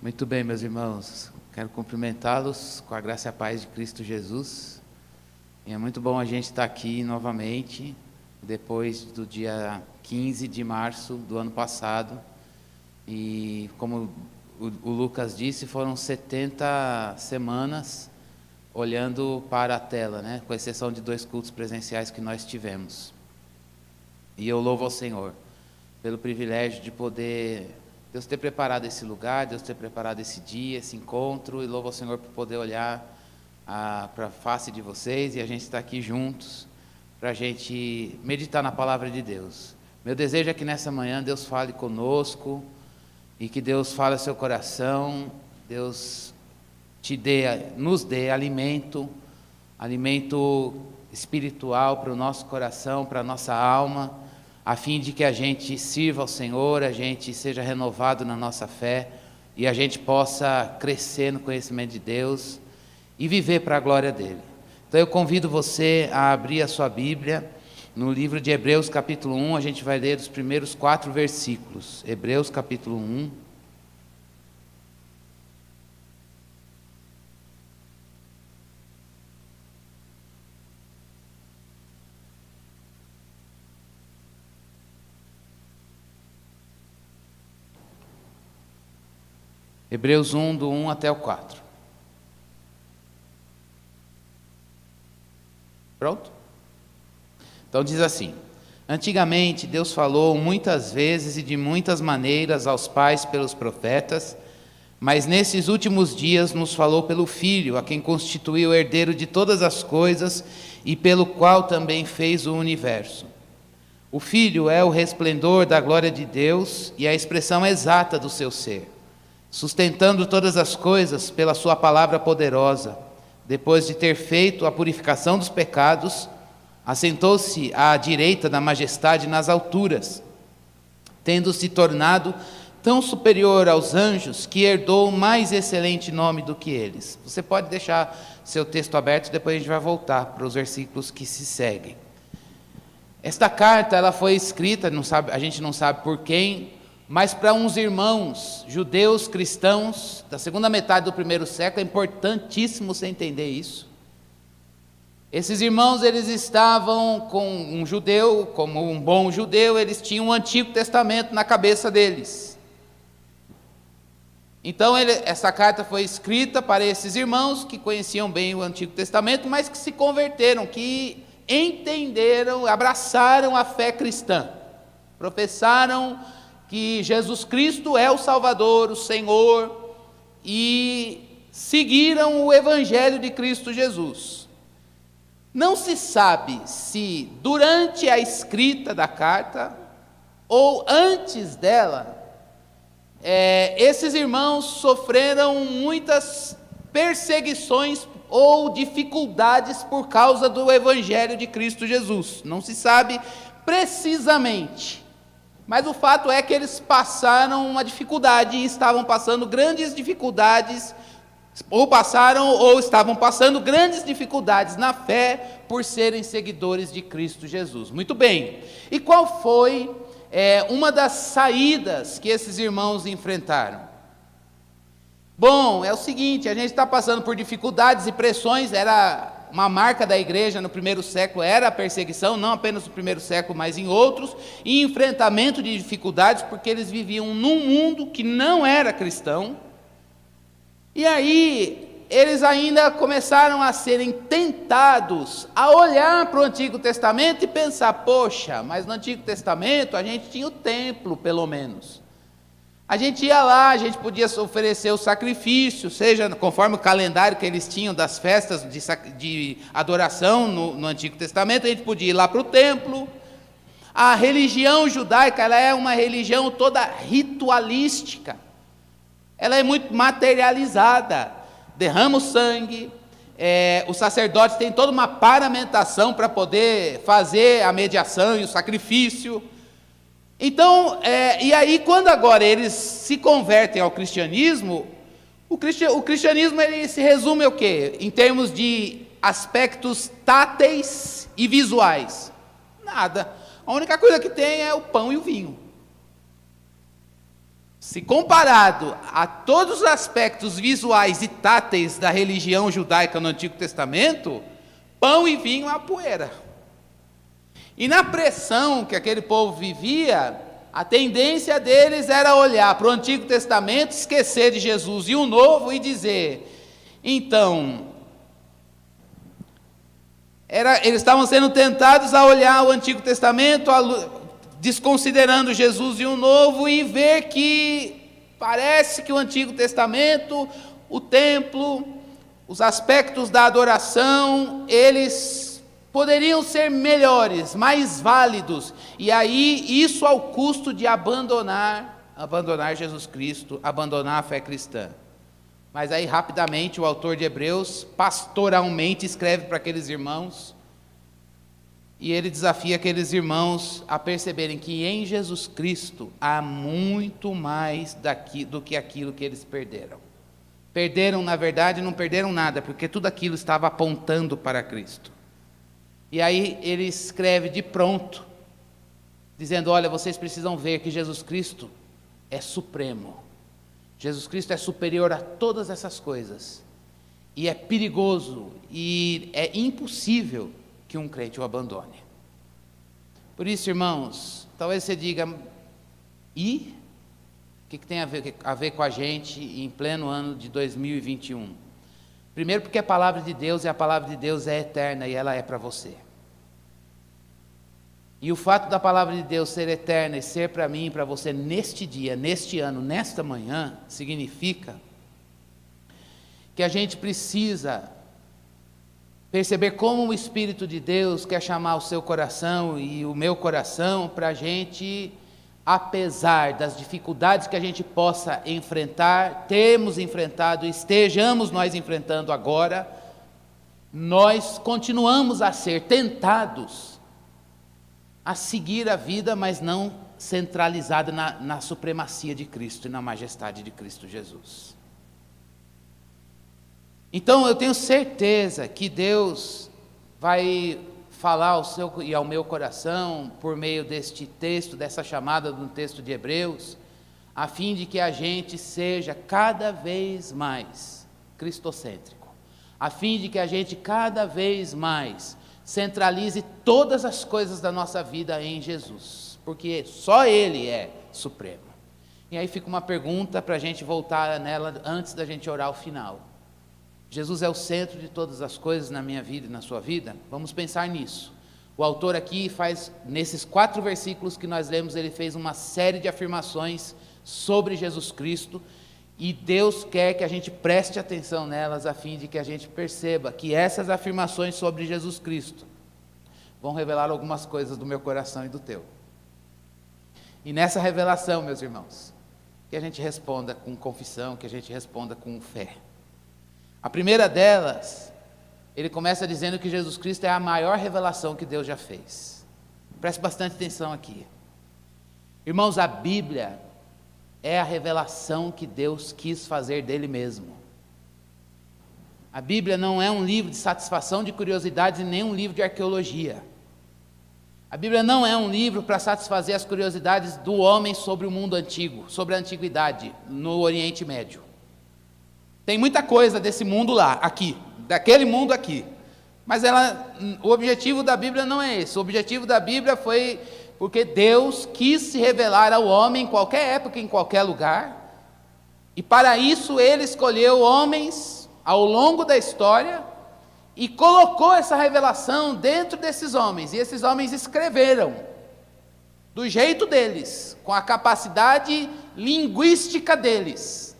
Muito bem, meus irmãos, quero cumprimentá-los com a graça e a paz de Cristo Jesus. E é muito bom a gente estar aqui novamente, depois do dia 15 de março do ano passado. E como o Lucas disse, foram 70 semanas olhando para a tela, né? Com exceção de 2 cultos presenciais que nós tivemos. E eu louvo ao Senhor pelo privilégio de poder... Deus ter preparado esse lugar, Deus ter preparado esse dia, esse encontro, e louvo ao Senhor por poder olhar para a face de vocês e a gente estar aqui juntos para a gente meditar na palavra de Deus. Meu desejo é que nessa manhã Deus fale conosco e que Deus fale ao seu coração, Deus nos dê alimento espiritual para o nosso coração, para a nossa alma, a fim de que a gente sirva ao Senhor, a gente seja renovado na nossa fé e a gente possa crescer no conhecimento de Deus e viver para a glória dEle. Então eu convido você a abrir a sua Bíblia no livro de Hebreus capítulo 1, a gente vai ler os primeiros 4 versículos. Hebreus capítulo 1. Hebreus 1, do 1 até o 4. Pronto? Então diz assim: antigamente Deus falou muitas vezes e de muitas maneiras aos pais pelos profetas, mas nesses últimos dias nos falou pelo Filho, a quem constituiu herdeiro de todas as coisas e pelo qual também fez o universo. O Filho é o resplendor da glória de Deus e a expressão exata do seu ser, sustentando todas as coisas pela sua palavra poderosa. Depois de ter feito a purificação dos pecados, assentou-se à direita da majestade nas alturas, tendo se tornado tão superior aos anjos que herdou mais excelente nome do que eles. Você pode deixar seu texto aberto, depois a gente vai voltar para os versículos que se seguem. Esta carta ela foi escrita, a gente não sabe por quem, mas para uns irmãos judeus cristãos da segunda metade do primeiro século. É importantíssimo você entender isso. Esses irmãos, eles estavam com um judeu, como um bom judeu, eles tinham o Antigo Testamento na cabeça deles. Então essa carta foi escrita para esses irmãos que conheciam bem o Antigo Testamento, mas que se converteram, que entenderam, abraçaram a fé cristã, professaram que Jesus Cristo é o Salvador, o Senhor, e seguiram o Evangelho de Cristo Jesus. Não se sabe se durante a escrita da carta ou antes dela, esses irmãos sofreram muitas perseguições ou dificuldades por causa do Evangelho de Cristo Jesus. Não se sabe precisamente. Mas o fato é que eles passaram uma dificuldade, e estavam passando grandes dificuldades, ou estavam passando grandes dificuldades na fé, por serem seguidores de Cristo Jesus. Muito bem, e qual foi uma das saídas que esses irmãos enfrentaram? Bom, é o seguinte, a gente está passando por dificuldades e pressões. Era uma marca da igreja no primeiro século, era a perseguição, não apenas no primeiro século, mas em outros, e enfrentamento de dificuldades, porque eles viviam num mundo que não era cristão. E aí, eles ainda começaram a serem tentados a olhar para o Antigo Testamento e pensar: poxa, mas no Antigo Testamento a gente tinha o templo, pelo menos. A gente ia lá, a gente podia oferecer o sacrifício, seja conforme o calendário que eles tinham das festas de adoração no Antigo Testamento, a gente podia ir lá para o templo. A religião judaica, ela é uma religião toda ritualística, ela é muito materializada, derrama o sangue, os sacerdotes têm toda uma paramentação para poder fazer a mediação e o sacrifício. Então, e aí quando agora eles se convertem ao cristianismo, o cristianismo ele se resume ao quê? Em termos de aspectos táteis e visuais? Nada. A única coisa que tem é o pão e o vinho. se comparado a todos os aspectos visuais e táteis da religião judaica no Antigo Testamento, pão e vinho é uma poeira. E na pressão que aquele povo vivia, a tendência deles era olhar para o Antigo Testamento, esquecer de Jesus e o Novo e dizer, então, eles estavam sendo tentados a olhar o Antigo Testamento, desconsiderando Jesus e o Novo, e ver que parece que o Antigo Testamento, o templo, os aspectos da adoração, eles poderiam ser melhores, mais válidos, e aí isso ao custo de abandonar Jesus Cristo, abandonar a fé cristã. Mas aí rapidamente o autor de Hebreus, pastoralmente, escreve para aqueles irmãos, e ele desafia aqueles irmãos a perceberem que em Jesus Cristo há muito mais do que aquilo que eles perderam. Perderam, na verdade, não perderam nada, porque tudo aquilo estava apontando para Cristo. E aí ele escreve de pronto, dizendo, olha, vocês precisam ver que Jesus Cristo é supremo. Jesus Cristo é superior a todas essas coisas. E é perigoso, e é impossível que um crente o abandone. Por isso, irmãos, talvez você diga, e o que tem a ver com a gente em pleno ano de 2021? Primeiro porque a palavra de Deus, e a palavra de Deus é eterna, e ela é para você. E o fato da palavra de Deus ser eterna e ser para mim e para você neste dia, neste ano, nesta manhã, significa que a gente precisa perceber como o Espírito de Deus quer chamar o seu coração e o meu coração para a gente, apesar das dificuldades que a gente possa enfrentar, termos enfrentado, estejamos nós enfrentando agora, nós continuamos a ser tentados a seguir a vida, mas não centralizada na supremacia de Cristo e na majestade de Cristo Jesus. Então eu tenho certeza que Deus vai falar ao seu e ao meu coração, por meio deste texto, dessa chamada do texto de Hebreus, a fim de que a gente seja cada vez mais cristocêntrico, a fim de que a gente cada vez mais centralize todas as coisas da nossa vida em Jesus, porque só Ele é supremo. E aí fica uma pergunta para a gente voltar nela antes da gente orar ao final. Jesus é o centro de todas as coisas na minha vida e na sua vida? Vamos pensar nisso. O autor aqui faz, nesses 4 versículos que nós lemos, ele fez uma série de afirmações sobre Jesus Cristo, e Deus quer que a gente preste atenção nelas, a fim de que a gente perceba que essas afirmações sobre Jesus Cristo vão revelar algumas coisas do meu coração e do teu. E nessa revelação, meus irmãos, que a gente responda com confissão, que a gente responda com fé. A primeira delas, ele começa dizendo que Jesus Cristo é a maior revelação que Deus já fez. Preste bastante atenção aqui. Irmãos, a Bíblia é a revelação que Deus quis fazer dele mesmo. A Bíblia não é um livro de satisfação de curiosidades e nem um livro de arqueologia. A Bíblia não é um livro para satisfazer as curiosidades do homem sobre o mundo antigo, sobre a antiguidade, no Oriente Médio. Tem muita coisa desse mundo lá, aqui, daquele mundo aqui. Mas o objetivo da Bíblia não é esse. O objetivo da Bíblia foi porque Deus quis se revelar ao homem em qualquer época, em qualquer lugar. E para isso Ele escolheu homens ao longo da história e colocou essa revelação dentro desses homens. E esses homens escreveram do jeito deles, com a capacidade linguística deles.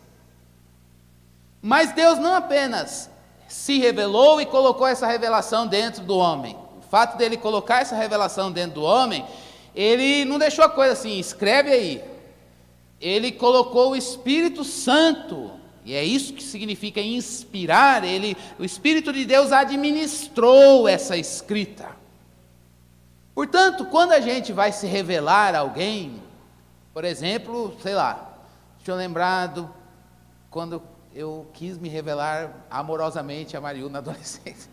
Mas Deus não apenas se revelou e colocou essa revelação dentro do homem. O fato dele colocar essa revelação dentro do homem, ele não deixou a coisa assim, escreve aí. Ele colocou o Espírito Santo, e é isso que significa inspirar. O Espírito de Deus administrou essa escrita. Portanto, quando a gente vai se revelar a alguém, por exemplo, sei lá, deixa eu lembrar quando eu quis me revelar amorosamente a Mariu na adolescência.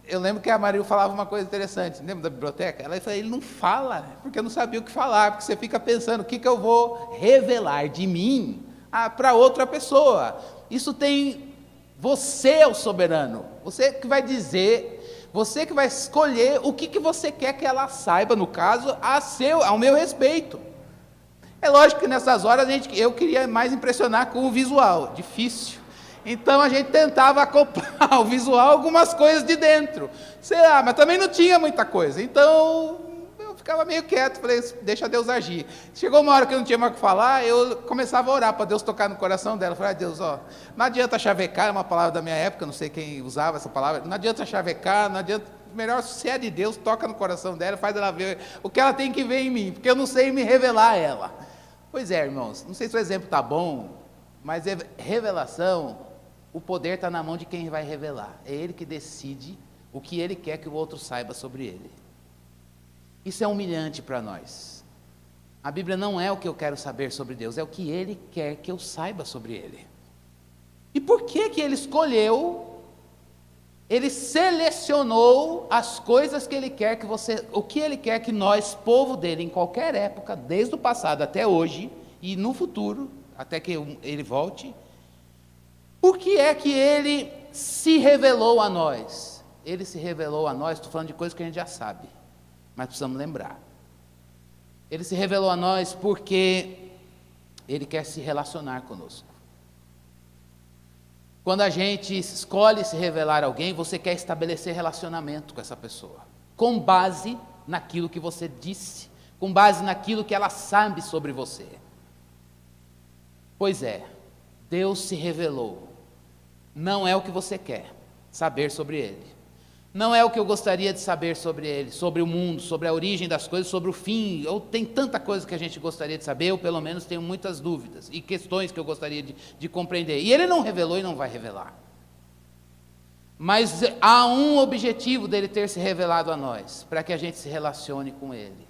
Eu lembro que a Maria falava uma coisa interessante, lembra da biblioteca? Ela falou, ele não fala, porque eu não sabia o que falar, porque você fica pensando, o que eu vou revelar de mim para outra pessoa? Isso tem, você é o soberano, você que vai dizer, você que vai escolher o que você quer que ela saiba, no caso, ao meu respeito. É lógico que nessas horas eu queria mais impressionar com o visual, difícil. Então a gente tentava acoplar ao visual algumas coisas de dentro. Sei lá, mas também não tinha muita coisa. Então eu ficava meio quieto, falei, deixa Deus agir. Chegou uma hora que eu não tinha mais o que falar, eu começava a orar para Deus tocar no coração dela. Falei, Deus, não adianta chavecar, é uma palavra da minha época, não sei quem usava essa palavra. Não adianta chavecar, não adianta. Melhor, se é de Deus, toca no coração dela, faz ela ver o que ela tem que ver em mim, porque eu não sei me revelar a ela. Pois é, irmãos, não sei se o exemplo está bom, mas revelação, o poder está na mão de quem vai revelar. É ele que decide o que ele quer que o outro saiba sobre ele. Isso é humilhante para nós. A Bíblia não é o que eu quero saber sobre Deus, é o que ele quer que eu saiba sobre ele. E por que ele escolheu, ele selecionou as coisas que ele quer que o que ele quer que nós, povo dele, em qualquer época, desde o passado até hoje, e no futuro, até que ele volte, por que é que ele se revelou a nós? Ele se revelou a nós, estou falando de coisas que a gente já sabe, mas precisamos lembrar. Ele se revelou a nós porque ele quer se relacionar conosco. Quando a gente escolhe se revelar a alguém, você quer estabelecer relacionamento com essa pessoa, com base naquilo que você disse, com base naquilo que ela sabe sobre você. Pois é, Deus se revelou. Não é o que você quer saber sobre Ele. Não é o que eu gostaria de saber sobre Ele, sobre o mundo, sobre a origem das coisas, sobre o fim. Tem tanta coisa que a gente gostaria de saber, eu pelo menos tenho muitas dúvidas e questões que eu gostaria de compreender. E Ele não revelou e não vai revelar. Mas há um objetivo dele ter se revelado a nós, para que a gente se relacione com Ele.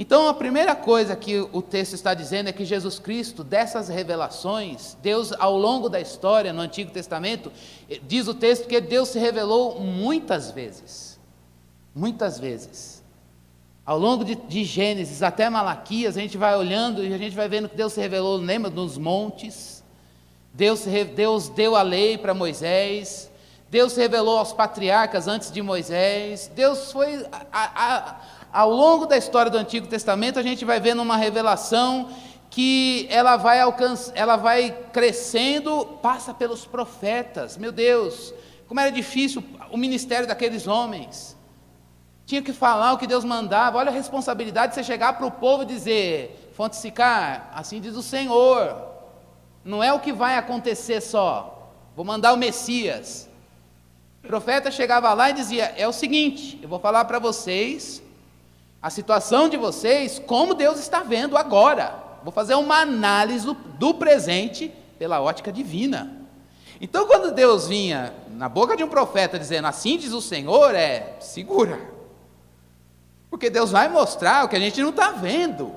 Então a primeira coisa que o texto está dizendo é que Jesus Cristo, dessas revelações, Deus ao longo da história, no Antigo Testamento, diz o texto que Deus se revelou muitas vezes, ao longo de Gênesis até Malaquias, a gente vai olhando e a gente vai vendo que Deus se revelou, lembra, nos montes, Deus deu a lei para Moisés, Deus se revelou aos patriarcas antes de Moisés, Deus foi... Ao longo da história do Antigo Testamento, a gente vai vendo uma revelação que ela vai crescendo, passa pelos profetas. Meu Deus, como era difícil o ministério daqueles homens. Tinha que falar o que Deus mandava. Olha a responsabilidade de você chegar para o povo e dizer, Fonte Sicar, assim diz o Senhor. Não é o que vai acontecer só. Vou mandar o Messias. O profeta chegava lá e dizia, é o seguinte, eu vou falar para vocês... a situação de vocês, como Deus está vendo agora. Vou fazer uma análise do presente pela ótica divina. Então, quando Deus vinha na boca de um profeta dizendo, assim diz o Senhor, segura. Porque Deus vai mostrar o que a gente não está vendo.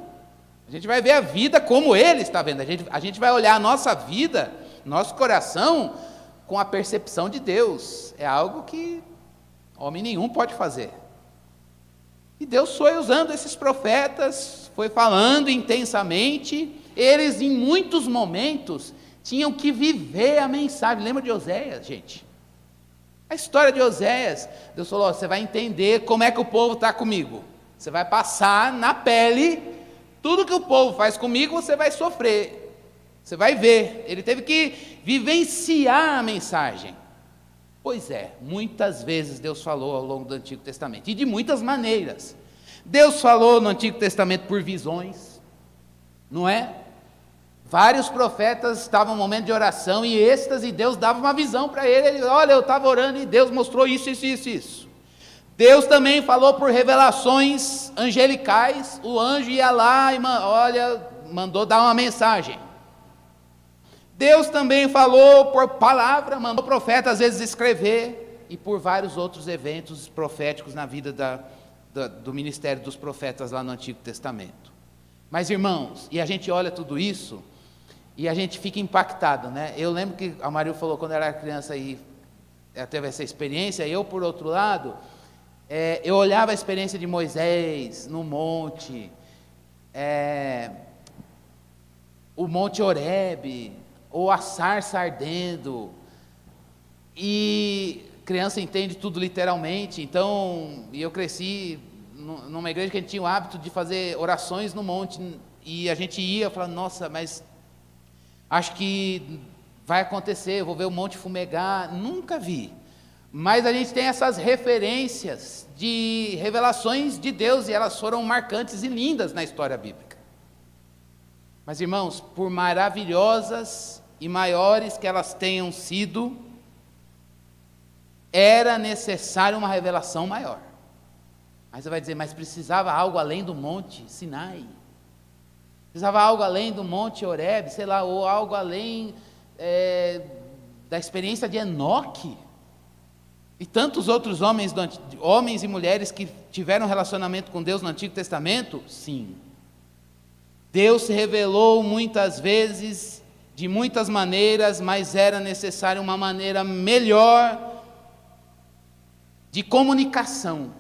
A gente vai ver a vida como Ele está vendo. A gente vai olhar a nossa vida, nosso coração, com a percepção de Deus. É algo que homem nenhum pode fazer. E Deus foi usando esses profetas, foi falando intensamente, eles em muitos momentos tinham que viver a mensagem. Lembra de Oséias, gente? A história de Oséias, Deus falou, você vai entender como é que o povo está comigo, você vai passar na pele, tudo que o povo faz comigo você vai sofrer, você vai ver, ele teve que vivenciar a mensagem. Pois é, muitas vezes Deus falou ao longo do Antigo Testamento, e de muitas maneiras. Deus falou no Antigo Testamento por visões, não é? Vários profetas estavam em um momento de oração e êxtase, e Deus dava uma visão para ele, olha, eu estava orando e Deus mostrou isso. Deus também falou por revelações angelicais, o anjo ia lá e mandou dar uma mensagem. Deus também falou por palavra, mandou o profeta às vezes escrever, e por vários outros eventos proféticos na vida do ministério dos profetas lá no Antigo Testamento. Mas irmãos, e a gente olha tudo isso, e a gente fica impactado, né? Eu lembro que a Maria falou quando eu era criança, e teve essa experiência. Eu, por outro lado, eu olhava a experiência de Moisés no monte, o Monte Horebe, ou a sarça ardendo, e criança entende tudo literalmente. Então, eu cresci numa igreja que a gente tinha o hábito de fazer orações no monte, e a gente ia falando, nossa, mas acho que vai acontecer, eu vou ver o monte fumegar. Nunca vi, mas a gente tem essas referências de revelações de Deus, e elas foram marcantes e lindas na história bíblica. Mas, irmãos, por maravilhosas e maiores que elas tenham sido, era necessário uma revelação maior. Aí você vai dizer, mas precisava algo além do monte Sinai? Precisava algo além do monte Horebe, sei lá, ou algo além da experiência de Enoque? E tantos outros homens e mulheres que tiveram relacionamento com Deus no Antigo Testamento? Sim. Deus se revelou muitas vezes, de muitas maneiras, mas era necessária uma maneira melhor de comunicação.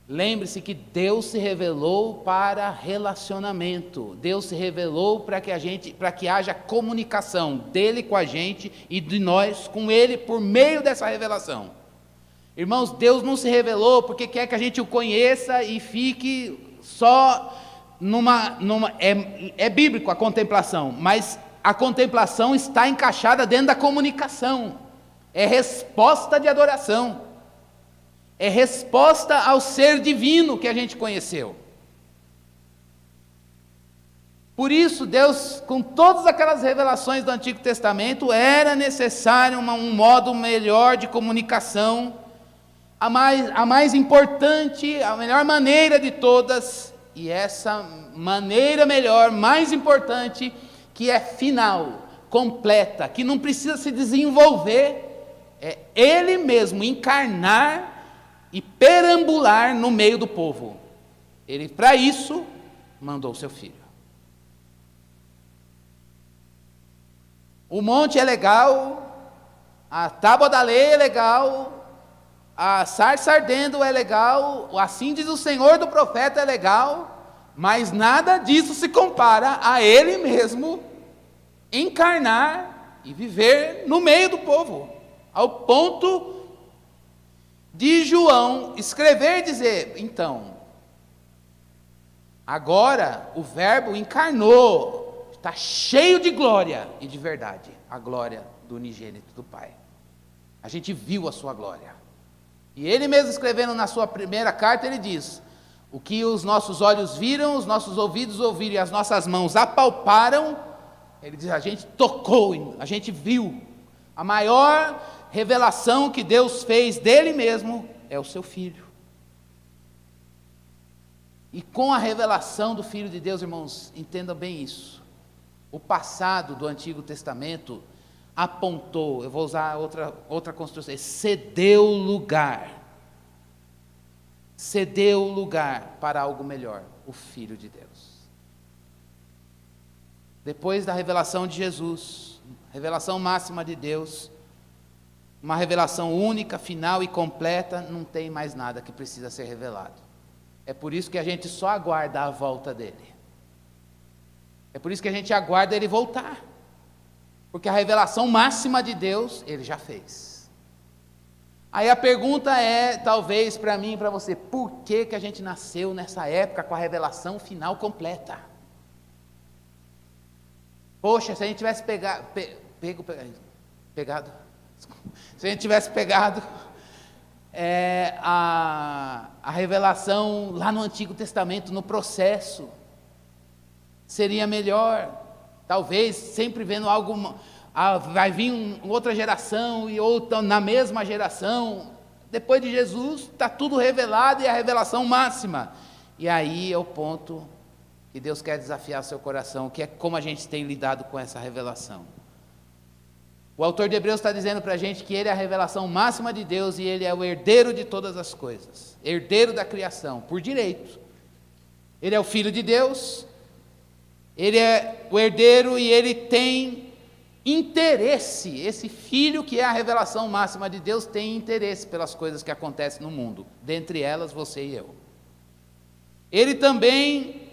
Lembre-se que Deus se revelou para relacionamento. Deus se revelou para que haja comunicação dele com a gente e de nós com ele por meio dessa revelação. Irmãos, Deus não se revelou porque quer que a gente o conheça e fique só é bíblico a contemplação, mas a contemplação está encaixada dentro da comunicação. É resposta de adoração. É resposta ao ser divino que a gente conheceu. Por isso, Deus, com todas aquelas revelações do Antigo Testamento, era necessário um modo melhor de comunicação, a mais importante, a melhor maneira de todas, e essa maneira melhor, mais importante, que é final, completa, que não precisa se desenvolver, é Ele mesmo encarnar e perambular no meio do povo. Ele, para isso, mandou o seu filho. O monte é legal, a tábua da lei é legal, a sarça ardendo é legal, o assim diz o Senhor do profeta é legal, mas nada disso se compara a Ele mesmo encarnar e viver no meio do povo, ao ponto de João escrever e dizer, então, agora o verbo encarnou, está cheio de glória e de verdade, a glória do unigênito do Pai. A gente viu a sua glória. E ele mesmo escrevendo na sua primeira carta, ele diz, o que os nossos olhos viram, os nossos ouvidos ouviram e as nossas mãos apalparam, ele diz, a gente tocou, a gente viu. A maior revelação que Deus fez dele mesmo é o seu Filho. E com a revelação do Filho de Deus, irmãos, entendam bem isso. O passado do Antigo Testamento apontou, eu vou usar outra construção, cedeu lugar para algo melhor, o Filho de Deus. Depois da revelação de Jesus, revelação máxima de Deus, uma revelação única, final e completa, não tem mais nada que precisa ser revelado. É por isso que a gente só aguarda a volta dele. É por isso que a gente aguarda ele voltar. Porque a revelação máxima de Deus, ele já fez. Aí a pergunta é, talvez para mim e para você, por que a gente nasceu nessa época com a revelação final completa? Poxa, se a gente tivesse se a gente tivesse pegado a revelação lá no Antigo Testamento, no processo, seria melhor. Talvez sempre vendo algo, vai vir outra geração e outra na mesma geração. Depois de Jesus está tudo revelado e a revelação máxima. E aí é o ponto que Deus quer desafiar seu coração, que é como a gente tem lidado com essa revelação. O autor de Hebreus está dizendo para a gente que ele é a revelação máxima de Deus e ele é o herdeiro de todas as coisas, herdeiro da criação, por direito. Ele é o Filho de Deus, ele é o herdeiro e ele tem interesse. Esse filho que é a revelação máxima de Deus tem interesse pelas coisas que acontecem no mundo, dentre elas você e eu. Ele também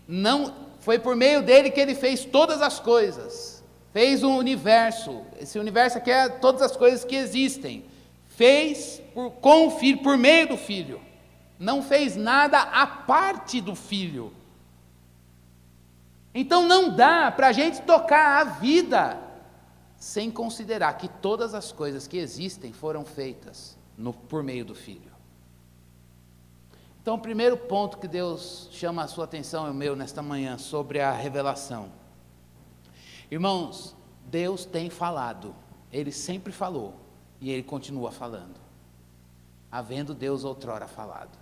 não foi por meio dele que ele fez todas as coisas, fez um universo. Esse universo aqui é todas as coisas que existem. Fez com o filho, por meio do filho. Não fez nada à parte do filho. Então não dá para a gente tocar a vida sem considerar que todas as coisas que existem foram feitas por meio do filho. Então, o primeiro ponto que Deus chama a sua atenção e o meu nesta manhã sobre a revelação. Irmãos, Deus tem falado, Ele sempre falou e Ele continua falando, havendo Deus outrora falado.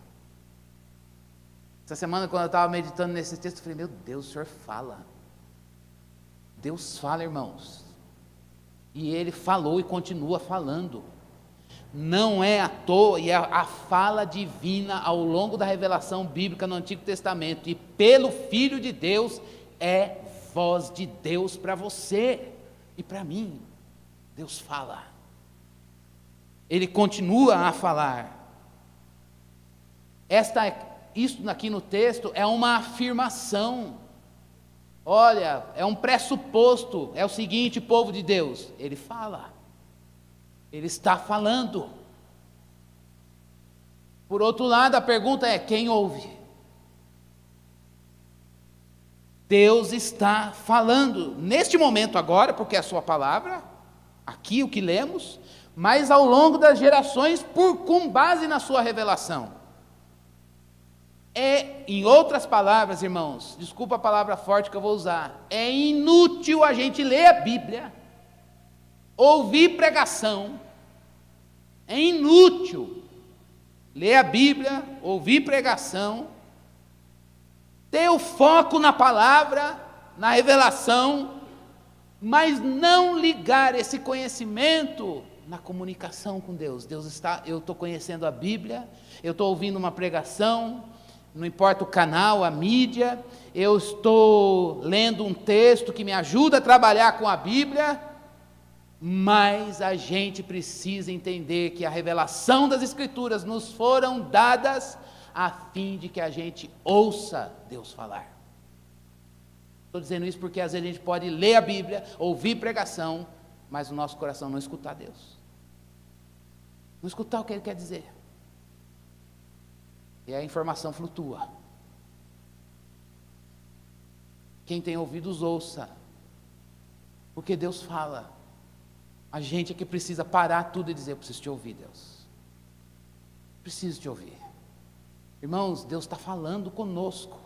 Essa semana, quando eu estava meditando nesse texto, eu falei, meu Deus, o Senhor fala. Deus fala, irmãos. E Ele falou e continua falando. Não é à toa, e a fala divina ao longo da revelação bíblica no Antigo Testamento, e pelo Filho de Deus, é voz de Deus para você e para mim. Deus fala. Ele continua a falar. Isso aqui no texto é uma afirmação. Olha, é um pressuposto. É o seguinte, povo de Deus, Ele fala. Ele está falando. Por outro lado, a pergunta é: quem ouve? Deus está falando, neste momento agora, porque é a sua palavra, aqui o que lemos, mas ao longo das gerações, com base na sua revelação. Em outras palavras, irmãos, desculpa a palavra forte que eu vou usar, é inútil a gente ler a Bíblia, ouvir pregação. É inútil ler a Bíblia, ouvir pregação, ter o foco na palavra, na revelação, mas não ligar esse conhecimento na comunicação com Deus. Eu estou conhecendo a Bíblia, eu estou ouvindo uma pregação, não importa o canal, a mídia, eu estou lendo um texto que me ajuda a trabalhar com a Bíblia, mas a gente precisa entender que a revelação das Escrituras nos foram dadas a fim de que a gente ouça Deus falar. Estou dizendo isso porque às vezes a gente pode ler a Bíblia, ouvir pregação, mas o nosso coração não escutar Deus, não escutar o que Ele quer dizer, e a informação flutua. Quem tem ouvidos ouça, porque Deus fala. A gente é que precisa parar tudo e dizer: eu preciso te ouvir, Deus, preciso te ouvir. Irmãos, Deus está falando conosco,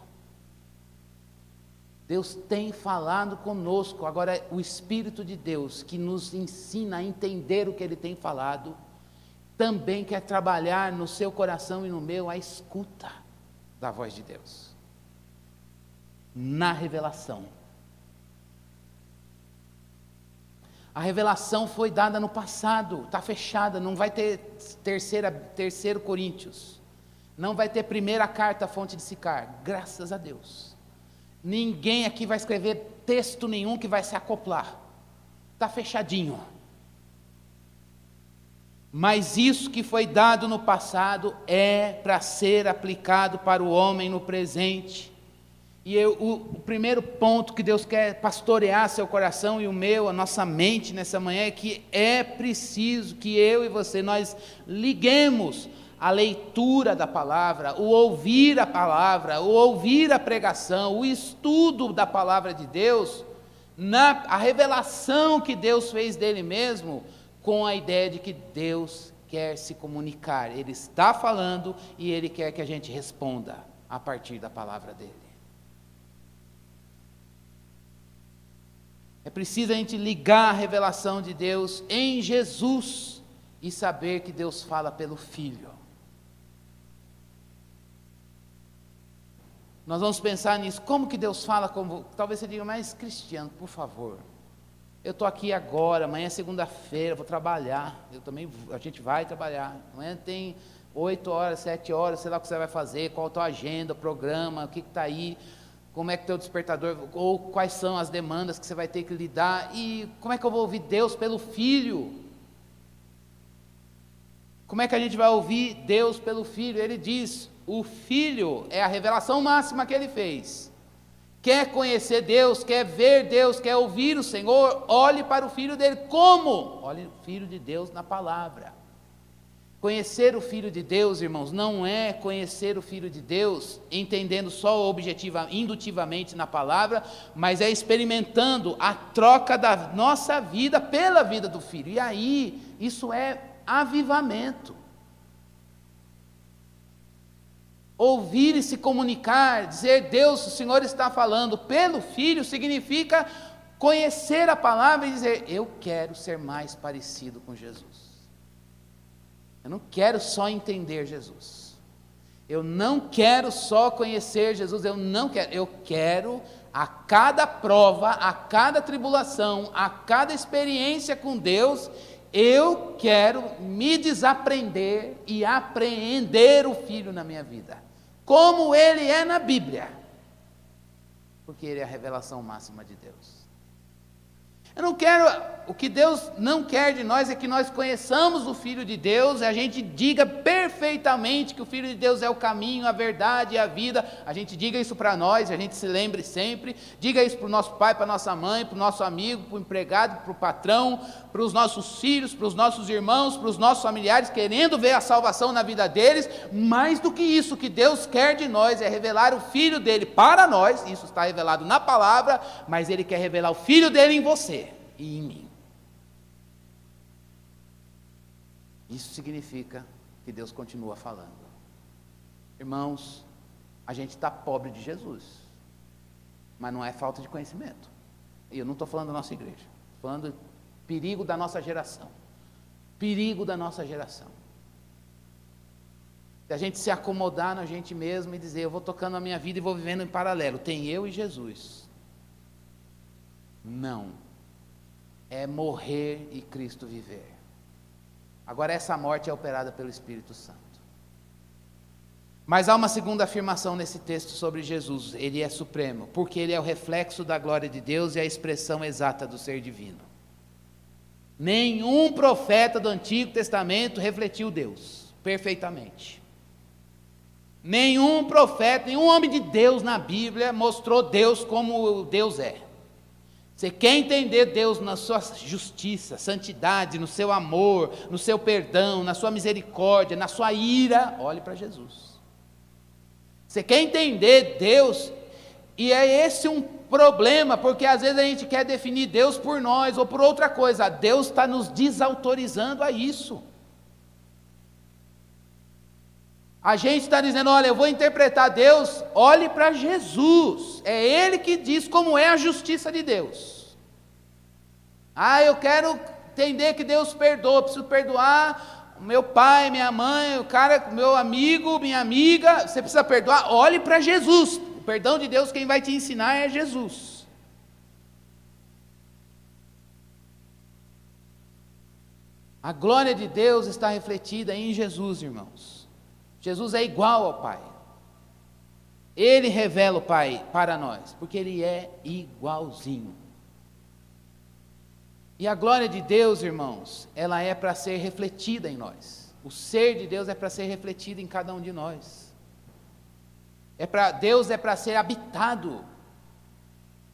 Deus tem falado conosco. Agora, o Espírito de Deus, que nos ensina a entender o que Ele tem falado, também quer trabalhar no seu coração e no meu a escuta da voz de Deus, na revelação. A revelação foi dada no passado, está fechada, não vai ter terceiro Coríntios, não vai ter primeira carta, fonte de Sicar, graças a Deus. Ninguém aqui vai escrever texto nenhum que vai se acoplar, está fechadinho. Mas isso que foi dado no passado é para ser aplicado para o homem no presente. E o primeiro ponto que Deus quer pastorear seu coração e o meu, a nossa mente nessa manhã, é que é preciso que eu e você, nós liguemos a leitura da palavra, o ouvir a palavra, o ouvir a pregação, o estudo da palavra de Deus, a revelação que Deus fez dele mesmo, com a ideia de que Deus quer se comunicar. Ele está falando e Ele quer que a gente responda a partir da palavra dele. É preciso a gente ligar a revelação de Deus em Jesus e saber que Deus fala pelo Filho. Nós vamos pensar nisso. Como que Deus fala? Talvez você diga: mas Cristiano, por favor, eu estou aqui agora, amanhã é segunda-feira, vou trabalhar, a gente vai trabalhar, amanhã tem 8 horas, 7 horas, sei lá o que você vai fazer, qual a tua agenda, o programa, o que está aí. como é que teu despertador, ou quais são as demandas que você vai ter que lidar, e como é que eu vou ouvir Deus pelo Filho? Como é que a gente vai ouvir Deus pelo Filho? Ele diz, o Filho é a revelação máxima que Ele fez. Quer conhecer Deus, quer ver Deus, quer ouvir o Senhor, olhe para o Filho dele. Como? Olhe o Filho de Deus na palavra. Conhecer o Filho de Deus, irmãos, não é conhecer o Filho de Deus entendendo só indutivamente na palavra, mas é experimentando a troca da nossa vida pela vida do Filho. E aí, isso é avivamento. Ouvir e se comunicar, dizer Deus, o Senhor está falando pelo Filho, significa conhecer a palavra e dizer, eu quero ser mais parecido com Jesus. Eu não quero só entender Jesus. Eu não quero só conhecer Jesus, eu quero a cada prova, a cada tribulação, a cada experiência com Deus, eu quero me desaprender e apreender o Filho na minha vida, como Ele é na Bíblia, porque Ele é a revelação máxima de Deus. O que Deus não quer de nós é que nós conheçamos o Filho de Deus, e a gente diga perfeitamente que o Filho de Deus é o caminho, a verdade e a vida, a gente diga isso para nós, a gente se lembre sempre, diga isso para o nosso pai, para a nossa mãe, para o nosso amigo, para o empregado, para o patrão, para os nossos filhos, para os nossos irmãos, para os nossos familiares, querendo ver a salvação na vida deles. Mais do que isso, o que Deus quer de nós é revelar o Filho dele para nós, isso está revelado na palavra, mas Ele quer revelar o Filho dele em você e em mim. Isso significa que Deus continua falando. Irmãos, a gente está pobre de Jesus, mas não é falta de conhecimento. E eu não estou falando da nossa igreja, estou falando do perigo da nossa geração. Perigo da nossa geração. Se a gente se acomodar na gente mesmo e dizer, eu vou tocando a minha vida e vou vivendo em paralelo, tem eu e Jesus. Não. É morrer e Cristo viver. Agora essa morte é operada pelo Espírito Santo. Mas há uma segunda afirmação nesse texto sobre Jesus. Ele é supremo, porque Ele é o reflexo da glória de Deus e a expressão exata do ser divino. Nenhum profeta do Antigo Testamento refletiu Deus perfeitamente. Nenhum profeta, nenhum homem de Deus na Bíblia mostrou Deus como Deus é. Você quer entender Deus na sua justiça, santidade, no seu amor, no seu perdão, na sua misericórdia, na sua ira, olhe para Jesus. Você quer entender Deus, e é esse um problema, porque às vezes a gente quer definir Deus por nós ou por outra coisa. Deus está nos desautorizando a isso. A gente está dizendo, olha, eu vou interpretar Deus, olhe para Jesus, é Ele que diz como é a justiça de Deus. Eu quero entender que Deus perdoa, preciso perdoar o meu pai, minha mãe, o cara, meu amigo, minha amiga, você precisa perdoar, olhe para Jesus, o perdão de Deus quem vai te ensinar é Jesus. A glória de Deus está refletida em Jesus, irmãos. Jesus é igual ao Pai. Ele revela o Pai para nós, porque Ele é igualzinho. E a glória de Deus, irmãos, ela é para ser refletida em nós. O ser de Deus é para ser refletido em cada um de nós. Deus é para ser habitado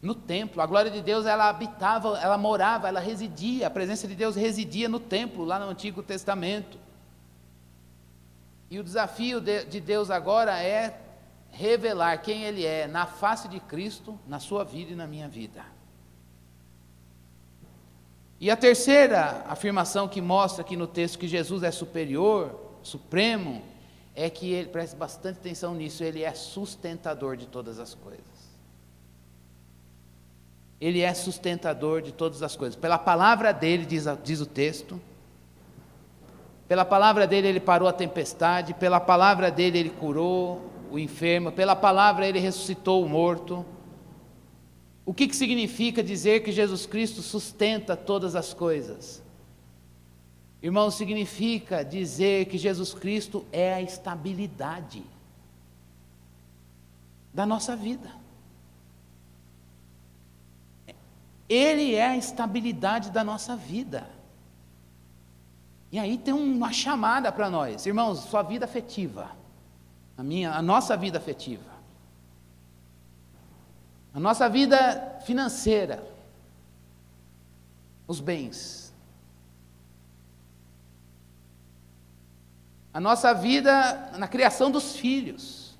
no templo. A glória de Deus, ela habitava, ela morava, ela residia. A presença de Deus residia no templo, lá no Antigo Testamento. E o desafio de Deus agora é revelar quem Ele é na face de Cristo, na sua vida e na minha vida. E a terceira afirmação que mostra aqui no texto que Jesus é superior, supremo, é que Ele, preste bastante atenção nisso, Ele é sustentador de todas as coisas. Ele é sustentador de todas as coisas. Pela palavra dEle, diz o texto, pela palavra dEle Ele parou a tempestade, pela palavra dEle Ele curou o enfermo, pela palavra Ele ressuscitou o morto. O que significa dizer que Jesus Cristo sustenta todas as coisas? Irmão, significa dizer que Jesus Cristo é a estabilidade da nossa vida. Ele é a estabilidade da nossa vida. E aí tem uma chamada para nós, irmãos, sua vida afetiva, a nossa vida afetiva, a nossa vida financeira, os bens, a nossa vida na criação dos filhos,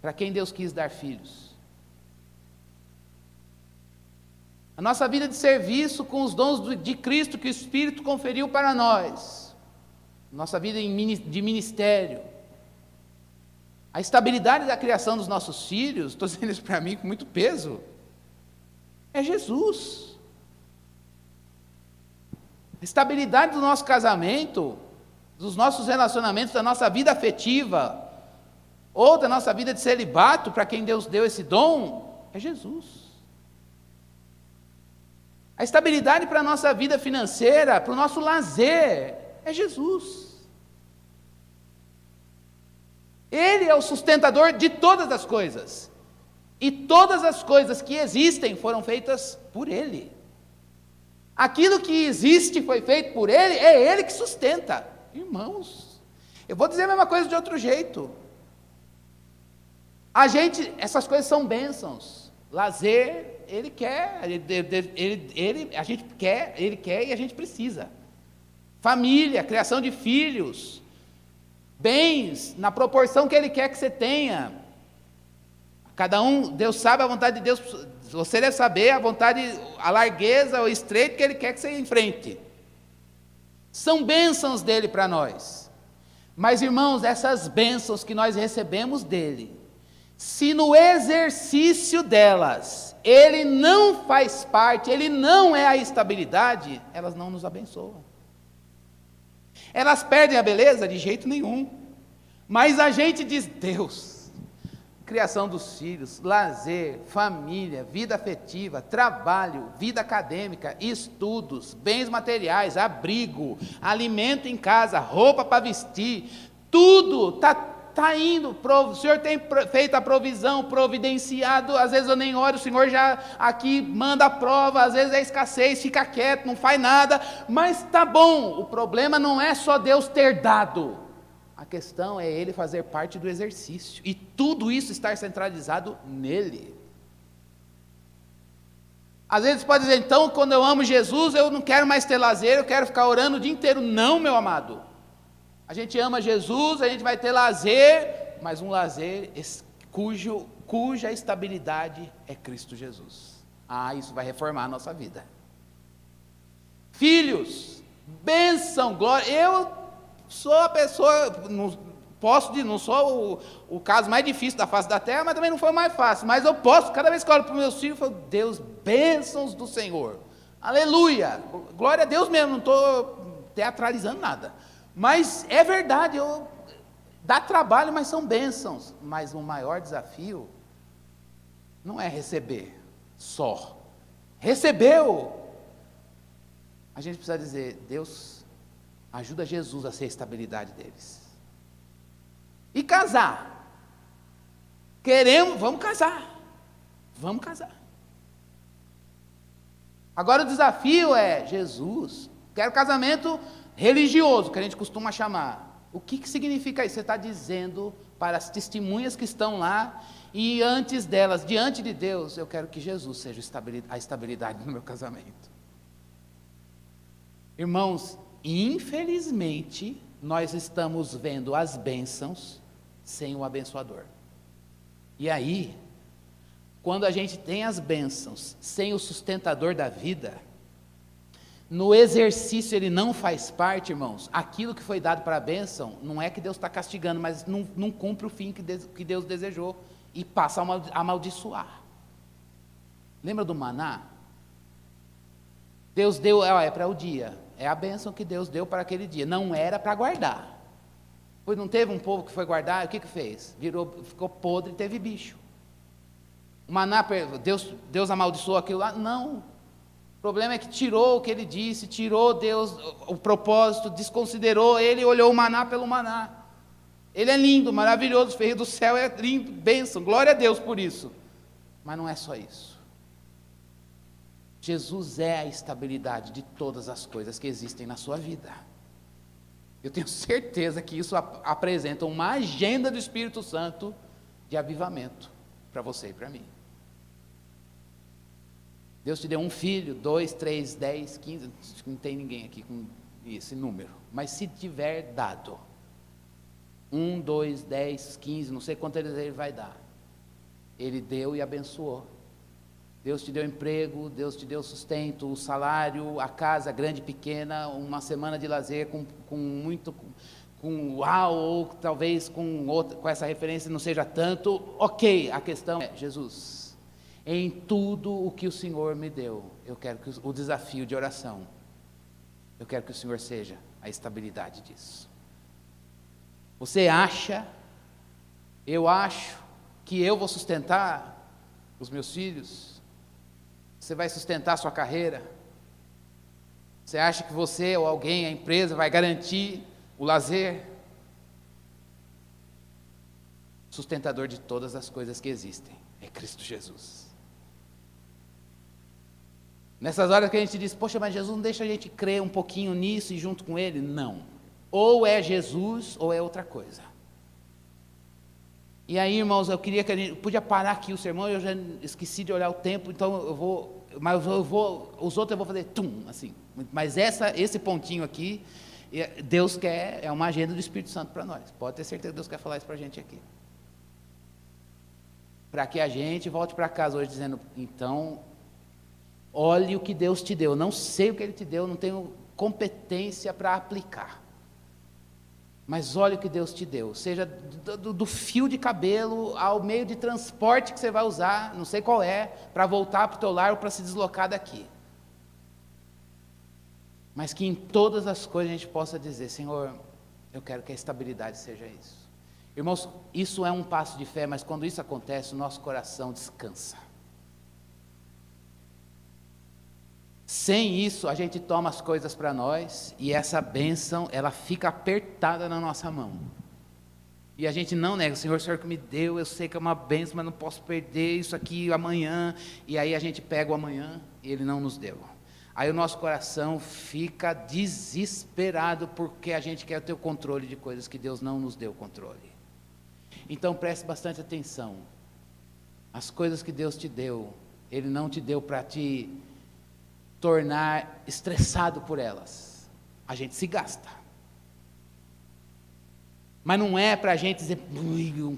para quem Deus quis dar filhos, a nossa vida de serviço com os dons de Cristo que o Espírito conferiu para nós, nossa vida de ministério, a estabilidade da criação dos nossos filhos, estou dizendo isso para mim com muito peso, é Jesus. A estabilidade do nosso casamento, dos nossos relacionamentos, da nossa vida afetiva, ou da nossa vida de celibato, para quem Deus deu esse dom, é Jesus. A estabilidade para a nossa vida financeira, para o nosso lazer, é Jesus. Ele é o sustentador de todas as coisas. E todas as coisas que existem foram feitas por Ele. Aquilo que existe foi feito por Ele, é Ele que sustenta. Irmãos, eu vou dizer a mesma coisa de outro jeito. Essas coisas são bênçãos. Lazer, Ele quer, a gente quer, Ele quer e a gente precisa. Família, criação de filhos, bens, na proporção que Ele quer que você tenha. Cada um, Deus sabe a vontade de Deus, você deve saber a vontade, a largueza, o estreito que Ele quer que você enfrente. São bênçãos dEle para nós. Mas, irmãos, essas bênçãos que nós recebemos dEle, se no exercício delas, Ele não faz parte, Ele não é a estabilidade, elas não nos abençoam. Elas perdem a beleza? De jeito nenhum. Mas a gente diz, Deus, criação dos filhos, lazer, família, vida afetiva, trabalho, vida acadêmica, estudos, bens materiais, abrigo, alimento em casa, roupa para vestir, tudo está indo, o Senhor tem feito a provisão, providenciado, às vezes eu nem oro, o Senhor já aqui manda a prova, às vezes é escassez, fica quieto, não faz nada, mas está bom, o problema não é só Deus ter dado, a questão é Ele fazer parte do exercício, e tudo isso estar centralizado nele. Às vezes pode dizer, então quando eu amo Jesus, eu não quero mais ter lazer, eu quero ficar orando o dia inteiro, não, meu amado. A gente ama Jesus, a gente vai ter lazer, mas um lazer cuja estabilidade é Cristo Jesus. Isso vai reformar a nossa vida. Filhos, bênção, glória. Eu sou a pessoa, não sou o caso mais difícil da face da terra, mas também não foi o mais fácil. Mas eu posso, cada vez que eu olho para os meus filhos, eu falo, Deus, bênçãos do Senhor. Aleluia, glória a Deus mesmo, não estou teatralizando nada. Mas é verdade, dá trabalho, mas são bênçãos. Mas o maior desafio não é receber só. Recebeu. A gente precisa dizer, Deus, ajuda Jesus a ser a estabilidade deles. E casar. Vamos casar. Vamos casar. Agora o desafio é, Jesus, quero casamento religioso, que a gente costuma chamar. O que significa isso? Você está dizendo para as testemunhas que estão lá, e antes delas, diante de Deus, eu quero que Jesus seja a estabilidade no meu casamento. Irmãos, infelizmente, nós estamos vendo as bênçãos sem o abençoador. E aí, quando a gente tem as bênçãos sem o sustentador da vida, no exercício ele não faz parte, irmãos, aquilo que foi dado para a bênção, não é que Deus está castigando, mas não cumpre o fim que Deus desejou, e passa a amaldiçoar. Lembra do maná? Deus deu, é para o dia, é a bênção que Deus deu para aquele dia, não era para guardar. Pois não teve um povo que foi guardar, o que fez? Ficou podre e teve bicho. O maná, Deus amaldiçoou aquilo lá? Não. O problema é que tirou o que ele disse, tirou Deus o propósito, desconsiderou, ele olhou o maná pelo maná. Ele é lindo, maravilhoso, veio do céu, é lindo, bênção, glória a Deus por isso. Mas não é só isso. Jesus é a estabilidade de todas as coisas que existem na sua vida. Eu tenho certeza que isso apresenta uma agenda do Espírito Santo de avivamento para você e para mim. Deus te deu um filho, 2, 3, 10, 15, não tem ninguém aqui com esse número, mas se tiver dado, 1, 2, 10, 15, não sei quanto ele vai dar, ele deu e abençoou. Deus te deu emprego, Deus te deu sustento, o salário, a casa grande, pequena, uma semana de lazer com uau, ou talvez com essa referência não seja tanto, ok, a questão é, Jesus, em tudo o que o Senhor me deu, eu quero que o desafio de oração, eu quero que o Senhor seja a estabilidade disso. Você acha, eu acho, que eu vou sustentar os meus filhos? Você vai sustentar a sua carreira? Você acha que você ou alguém, a empresa, vai garantir o lazer? Sustentador de todas as coisas que existem é Cristo Jesus. Nessas horas que a gente diz, poxa, mas Jesus não deixa a gente crer um pouquinho nisso e junto com Ele? Não. Ou é Jesus ou é outra coisa. E aí, irmãos, eu queria que a gente podia parar aqui o sermão, eu já esqueci de olhar o tempo, então os outros eu vou fazer assim. Mas esse pontinho aqui, Deus quer, é uma agenda do Espírito Santo para nós. Pode ter certeza que Deus quer falar isso para a gente aqui. Para que a gente volte para casa hoje dizendo, então, olhe o que Deus te deu. Eu não sei o que Ele te deu, não tenho competência para aplicar. Mas olha o que Deus te deu, seja do fio de cabelo ao meio de transporte que você vai usar, não sei qual é, para voltar para o teu lar ou para se deslocar daqui. Mas que em todas as coisas a gente possa dizer, Senhor, eu quero que a estabilidade seja isso. Irmãos, isso é um passo de fé, mas quando isso acontece, o nosso coração descansa. Sem isso, a gente toma as coisas para nós, e essa bênção, ela fica apertada na nossa mão. E a gente não nega, o Senhor que me deu, eu sei que é uma bênção, mas não posso perder isso aqui amanhã. E aí a gente pega o amanhã, e Ele não nos deu. Aí o nosso coração fica desesperado, porque a gente quer ter o controle de coisas que Deus não nos deu controle. Então preste bastante atenção. As coisas que Deus te deu, Ele não te deu para te tornar estressado por elas. A gente se gasta. Mas não é para a gente dizer,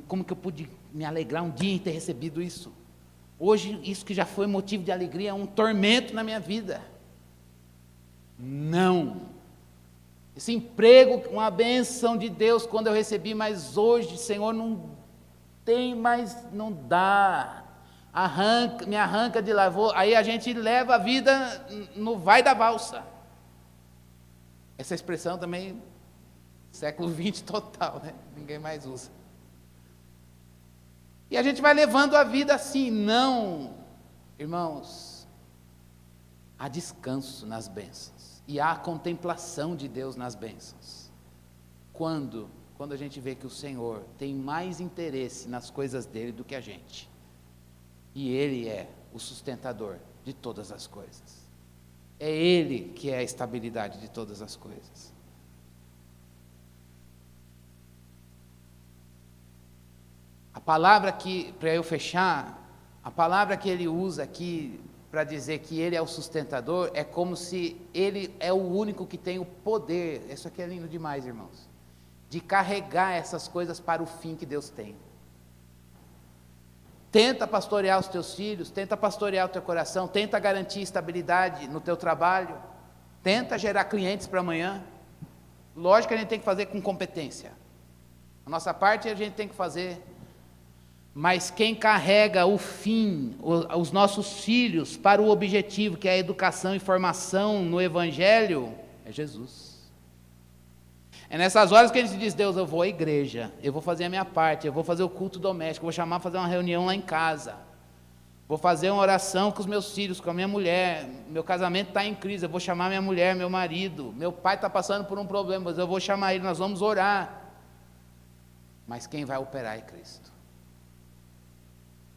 como que eu pude me alegrar um dia em ter recebido isso? Hoje, isso que já foi motivo de alegria é um tormento na minha vida. Não. Esse emprego, uma bênção de Deus quando eu recebi, mas hoje, Senhor, não tem mais, não dá. Me arranca de lá, aí a gente leva a vida no vai da valsa. Essa expressão também, século XX total, né? Ninguém mais usa. E a gente vai levando a vida assim, não, irmãos, há descanso nas bênçãos, e há contemplação de Deus nas bênçãos. Quando a gente vê que o Senhor tem mais interesse nas coisas dele do que a gente. E Ele é o sustentador de todas as coisas. É Ele que é a estabilidade de todas as coisas. A palavra que, para eu fechar, a palavra que ele usa aqui para dizer que Ele é o sustentador, é como se Ele é o único que tem o poder, isso aqui é lindo demais, irmãos, de carregar essas coisas para o fim que Deus tem. Tenta pastorear os teus filhos, tenta pastorear o teu coração, tenta garantir estabilidade no teu trabalho, tenta gerar clientes para amanhã. Lógico que a gente tem que fazer com competência. A nossa parte a gente tem que fazer. Mas quem carrega o fim, os nossos filhos para o objetivo, que é a educação e formação no Evangelho, é Jesus. É nessas horas que a gente diz, Deus, eu vou à igreja, eu vou fazer a minha parte, eu vou fazer o culto doméstico, eu vou chamar para fazer uma reunião lá em casa, vou fazer uma oração com os meus filhos, com a minha mulher, meu casamento está em crise, eu vou chamar minha mulher, meu marido, meu pai está passando por um problema, mas eu vou chamar ele, nós vamos orar. Mas quem vai operar é Cristo.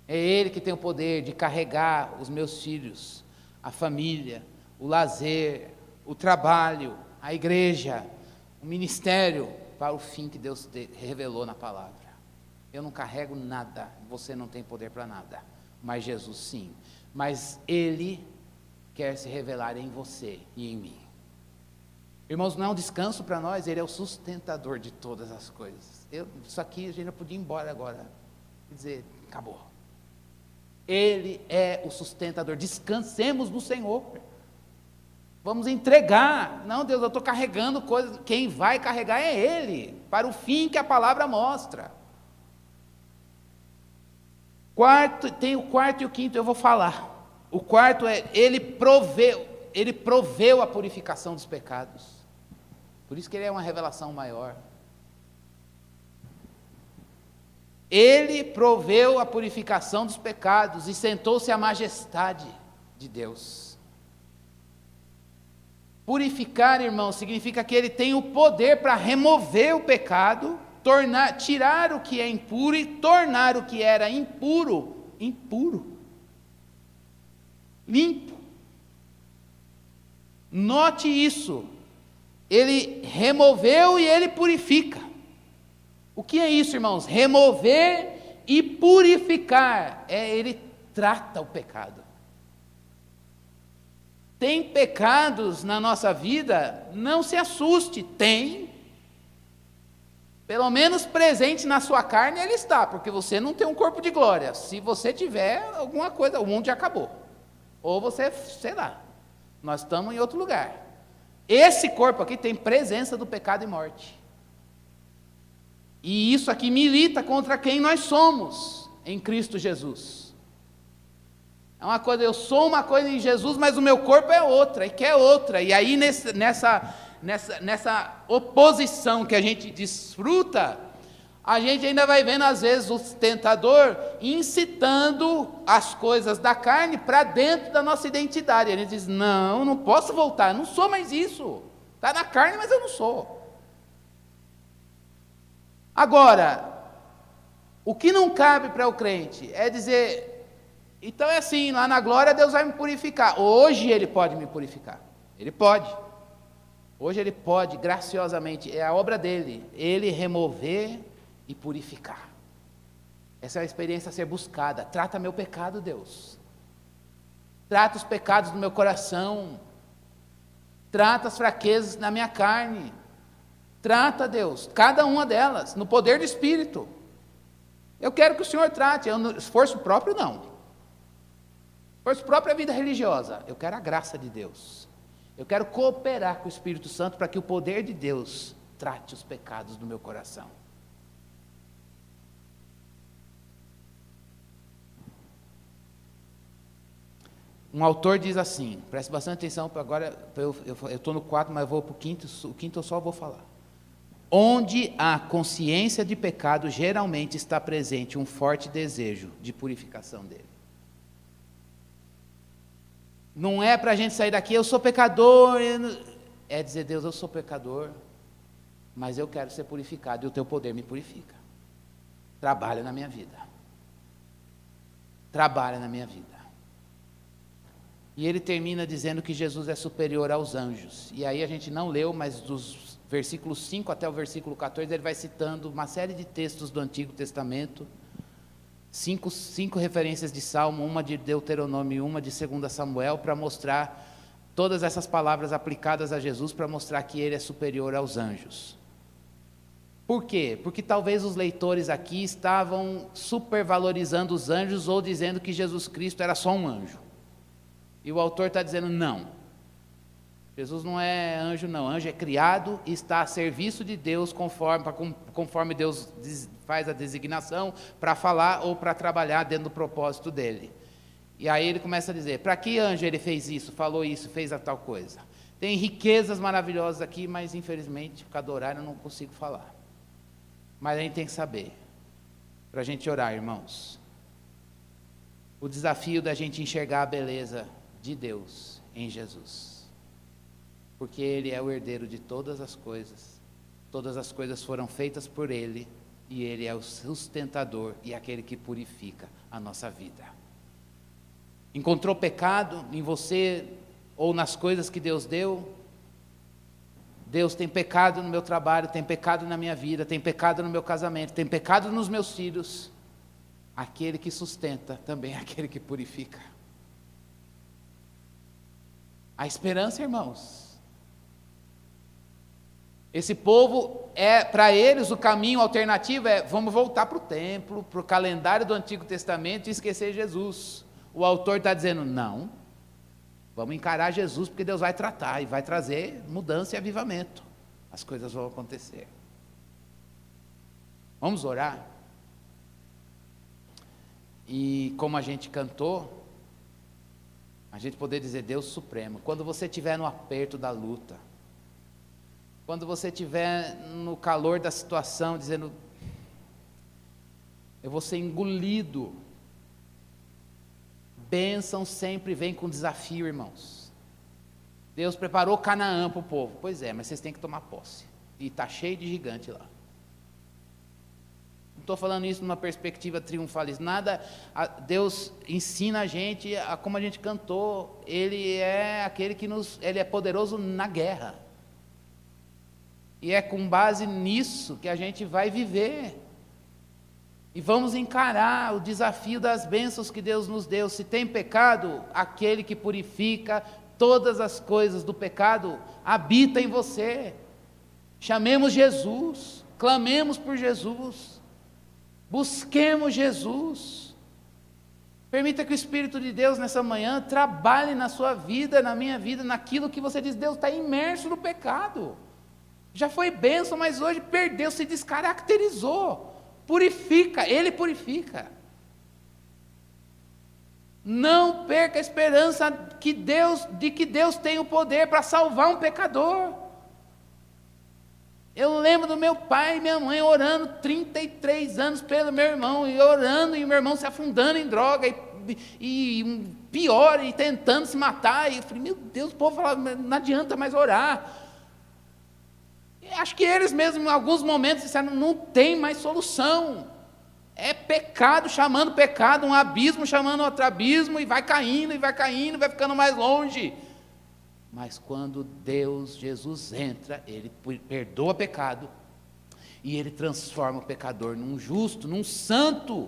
É Ele que tem o poder de carregar os meus filhos a família, o lazer, o trabalho, a igreja, o ministério, para o fim que Deus revelou na palavra. Eu não carrego nada, você não tem poder para nada, mas Jesus sim. Mas Ele quer se revelar em você e em mim. Irmãos, não é um descanso para nós, Ele é o sustentador de todas as coisas. Isso aqui a gente não podia ir embora agora, quer dizer, acabou. Ele é o sustentador, descansemos no Senhor. Vamos entregar. Não, Deus, eu estou carregando coisas. Quem vai carregar é Ele, para o fim que a palavra mostra. Tem o quarto e o quinto, eu vou falar. O quarto é, Ele proveu a purificação dos pecados. Por isso que Ele é uma revelação maior. Ele proveu a purificação dos pecados e sentou-se à majestade de Deus. Purificar, irmão, significa que Ele tem o poder para remover o pecado, tirar o que é impuro e tornar o que era impuro, limpo. Note isso, Ele removeu e Ele purifica. O que é isso, irmãos? Remover e purificar, Ele trata o pecado. Tem pecados na nossa vida, não se assuste, tem. Pelo menos presente na sua carne ele está, porque você não tem um corpo de glória. Se você tiver alguma coisa, o mundo já acabou. Ou você, sei lá, nós estamos em outro lugar. Esse corpo aqui tem presença do pecado e morte. E isso aqui milita contra quem nós somos em Cristo Jesus. É uma coisa, eu sou uma coisa em Jesus, mas o meu corpo é outra, e quer outra. E aí nessa oposição que a gente desfruta, a gente ainda vai vendo às vezes o tentador incitando as coisas da carne para dentro da nossa identidade. Ele diz, não posso voltar, não sou mais isso. Está na carne, mas eu não sou. Agora, o que não cabe para o crente é dizer... Então é assim, lá na glória Deus vai me purificar. Hoje Ele pode me purificar. Ele pode. Hoje Ele pode, graciosamente, é a obra dEle. Ele remover e purificar. Essa é a experiência a ser buscada. Trata meu pecado, Deus. Trata os pecados do meu coração. Trata as fraquezas na minha carne. Trata, Deus, cada uma delas, no poder do Espírito. Eu quero que o Senhor trate. Esforço próprio, não. Esforço próprio é vida religiosa. Eu quero a graça de Deus. Eu quero cooperar com o Espírito Santo para que o poder de Deus trate os pecados do meu coração. Um autor diz assim, preste bastante atenção, agora eu estou no 4, mas eu vou para o quinto eu só vou falar. Onde há consciência de pecado, geralmente está presente um forte desejo de purificação dele. Não é para a gente sair daqui, eu sou pecador, é dizer, Deus, eu sou pecador, mas eu quero ser purificado e o teu poder me purifica. Trabalha na minha vida. Trabalha na minha vida. E ele termina dizendo que Jesus é superior aos anjos. E aí a gente não leu, mas dos versículos 5 até o versículo 14, ele vai citando uma série de textos do Antigo Testamento, cinco referências de Salmo, uma de Deuteronômio e uma de 2 Samuel, para mostrar todas essas palavras aplicadas a Jesus, para mostrar que ele é superior aos anjos. Por quê? Porque talvez os leitores aqui estavam supervalorizando os anjos ou dizendo que Jesus Cristo era só um anjo. E o autor está dizendo, não. Jesus não é anjo, não. Anjo é criado e está a serviço de Deus conforme Deus faz a designação para falar ou para trabalhar dentro do propósito dele. E aí ele começa a dizer, para que anjo ele fez isso, falou isso, fez a tal coisa? Tem riquezas maravilhosas aqui, mas infelizmente, por causa do horário, eu não consigo falar. Mas a gente tem que saber, para a gente orar, irmãos. O desafio da gente enxergar a beleza de Deus em Jesus. Porque Ele é o herdeiro de todas as coisas foram feitas por Ele, e Ele é o sustentador e aquele que purifica a nossa vida. Encontrou pecado em você ou nas coisas que Deus deu? Deus, tem pecado no meu trabalho, tem pecado na minha vida, tem pecado no meu casamento, tem pecado nos meus filhos. Aquele que sustenta também é aquele que purifica. A esperança, irmãos. Esse povo, para eles, o caminho alternativo é: vamos voltar para o templo, para o calendário do Antigo Testamento e esquecer Jesus. O autor está dizendo: não, vamos encarar Jesus, porque Deus vai tratar e vai trazer mudança e avivamento. As coisas vão acontecer. Vamos orar? E como a gente cantou, a gente poder dizer: Deus Supremo. Quando você estiver no aperto da luta, quando você estiver no calor da situação, dizendo: eu vou ser engolido. Bênção sempre vem com desafio, irmãos. Deus preparou Canaã para o povo. Pois é, mas vocês têm que tomar posse. E está cheio de gigante lá. Não estou falando isso numa perspectiva triunfalista. Nada, Deus ensina a gente, como a gente cantou, Ele é aquele que Ele é poderoso na guerra. E é com base nisso que a gente vai viver. E vamos encarar o desafio das bênçãos que Deus nos deu. Se tem pecado, aquele que purifica todas as coisas do pecado habita em você. Chamemos Jesus, clamemos por Jesus, busquemos Jesus. Permita que o Espírito de Deus nessa manhã trabalhe na sua vida, na minha vida, naquilo que você diz: Deus está imerso no pecado. Já foi bênção, mas hoje perdeu, se descaracterizou. Purifica, Ele purifica. Não perca a esperança de que Deus tem o poder para salvar um pecador. Eu lembro do meu pai e minha mãe orando 33 anos pelo meu irmão, e orando, e o meu irmão se afundando em droga, e pior, e tentando se matar. E eu falei: meu Deus, o povo falava: não adianta mais orar. Acho que eles mesmos, em alguns momentos, disseram: não tem mais solução. É pecado chamando pecado, um abismo chamando outro abismo, e vai caindo, e vai caindo, vai ficando mais longe. Mas quando Jesus entra, Ele perdoa pecado, e Ele transforma o pecador num justo, num santo.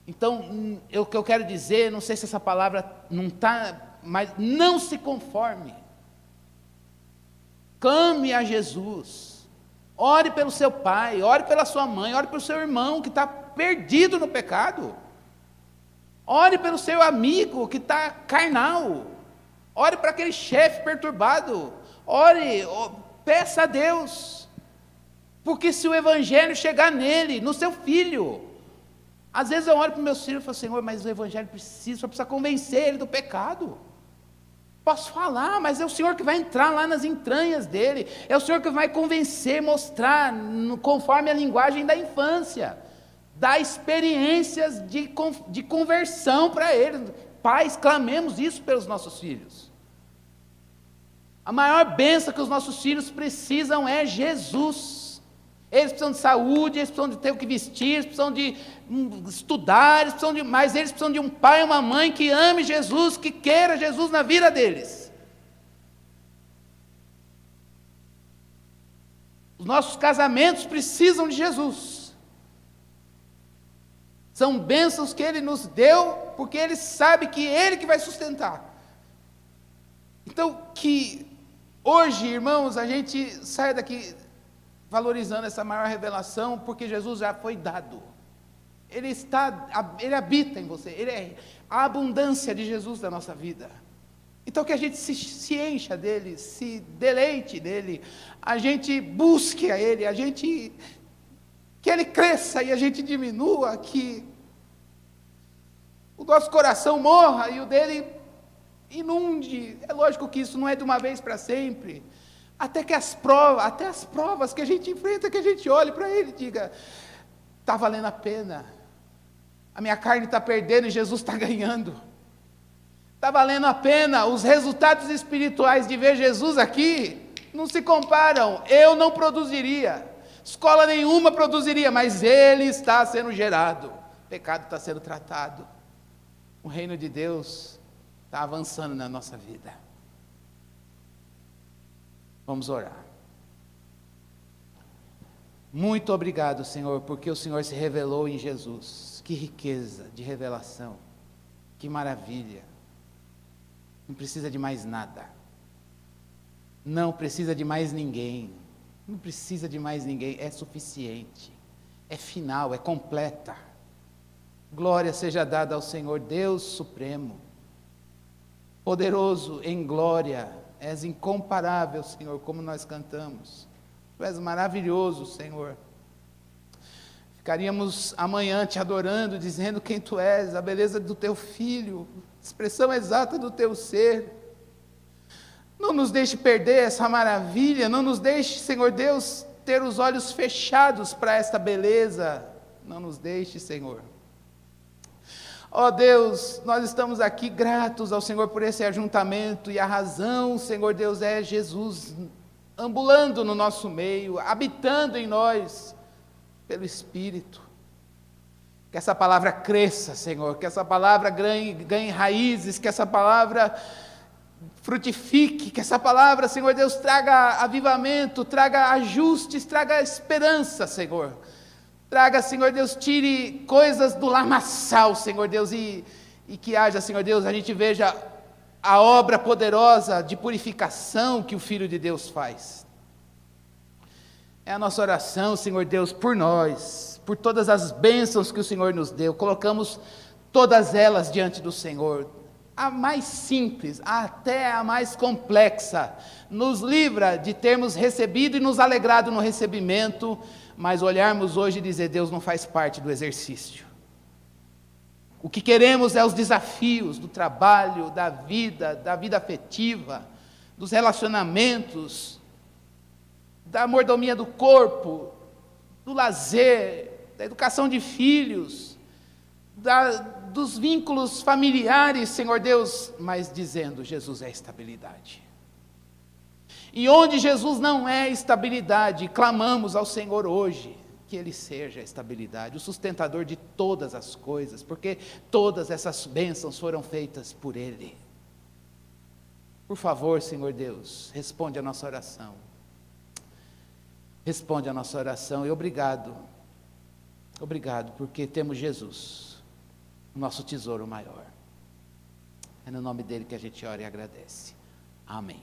Então, o que eu quero dizer, não sei se essa palavra não está, mas não se conforme. Clame a Jesus, ore pelo seu pai, ore pela sua mãe, ore pelo seu irmão que está perdido no pecado, ore pelo seu amigo que está carnal, ore para aquele chefe perturbado, peça a Deus, porque se o evangelho chegar nele, no seu filho, às vezes eu olho para os meus filhos e falo: Senhor, mas o evangelho só precisa convencer ele do pecado. Posso falar, mas é o Senhor que vai entrar lá nas entranhas dele, é o Senhor que vai convencer, mostrar, conforme a linguagem da infância, dar experiências de conversão para eles. Pais, clamemos isso pelos nossos filhos. A maior bênção que os nossos filhos precisam é Jesus. Eles precisam de saúde, eles precisam de ter o que vestir, eles precisam de estudar, mas eles precisam de um pai e uma mãe que ame Jesus, que queira Jesus na vida deles. Os nossos casamentos precisam de Jesus. São bênçãos que Ele nos deu, porque Ele sabe que Ele que vai sustentar. Então, que hoje, irmãos, a gente saia daqui valorizando essa maior revelação, porque Jesus já foi dado. Ele habita em você, Ele é a abundância de Jesus da nossa vida. Então que a gente se encha dEle, se deleite dEle, a gente busque a Ele, que Ele cresça e a gente diminua, que o nosso coração morra e o dEle inunde. É lógico que isso não é de uma vez para sempre, até as provas que a gente enfrenta, que a gente olhe para Ele e diga: está valendo a pena, a minha carne está perdendo e Jesus está ganhando, está valendo a pena. Os resultados espirituais de ver Jesus aqui não se comparam. Eu não produziria, escola nenhuma produziria, mas Ele está sendo gerado, o pecado está sendo tratado. o reino de Deus está avançando na nossa vida. Vamos orar. Muito obrigado, Senhor, porque o Senhor se revelou em Jesus. Que riqueza de revelação, que maravilha. Não precisa de mais nada, não precisa de mais ninguém, não precisa de mais ninguém, é suficiente, é final, é completa. Glória seja dada ao Senhor, Deus Supremo, poderoso em glória, és incomparável, Senhor, como nós cantamos. Tu és maravilhoso, Senhor. Ficaríamos amanhã te adorando, dizendo quem Tu és, a beleza do Teu Filho, expressão exata do Teu ser. Não nos deixe perder essa maravilha, não nos deixe, Senhor Deus, ter os olhos fechados para esta beleza. Não nos deixe, Senhor. Ó Deus, nós estamos aqui gratos ao Senhor por esse ajuntamento, e a razão, Senhor Deus, é Jesus ambulando no nosso meio, habitando em nós, pelo Espírito. Que essa palavra cresça, Senhor, que essa palavra ganhe raízes, que essa palavra frutifique, que essa palavra, Senhor Deus, traga avivamento, traga ajustes, traga esperança, Senhor. Traga, Senhor Deus, tire coisas do lamaçal, Senhor Deus, e que haja, Senhor Deus, a gente veja a obra poderosa de purificação que o Filho de Deus faz. É a nossa oração, Senhor Deus, por nós, por todas as bênçãos que o Senhor nos deu. Colocamos todas elas diante do Senhor, a mais simples até a mais complexa. Nos livra de termos recebido e nos alegrado no recebimento, mas olharmos hoje e dizer: Deus não faz parte do exercício. O que queremos é os desafios do trabalho, da vida afetiva, dos relacionamentos, da mordomia do corpo, do lazer, da educação de filhos, dos vínculos familiares, Senhor Deus, mas dizendo: Jesus é estabilidade. E onde Jesus não é estabilidade, clamamos ao Senhor hoje, que Ele seja a estabilidade, o sustentador de todas as coisas, porque todas essas bênçãos foram feitas por Ele. Por favor, Senhor Deus, responde a nossa oração. Responde a nossa oração, e obrigado, porque temos Jesus, o nosso tesouro maior. É no nome dEle que a gente ora e agradece. Amém.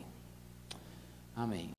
Amém.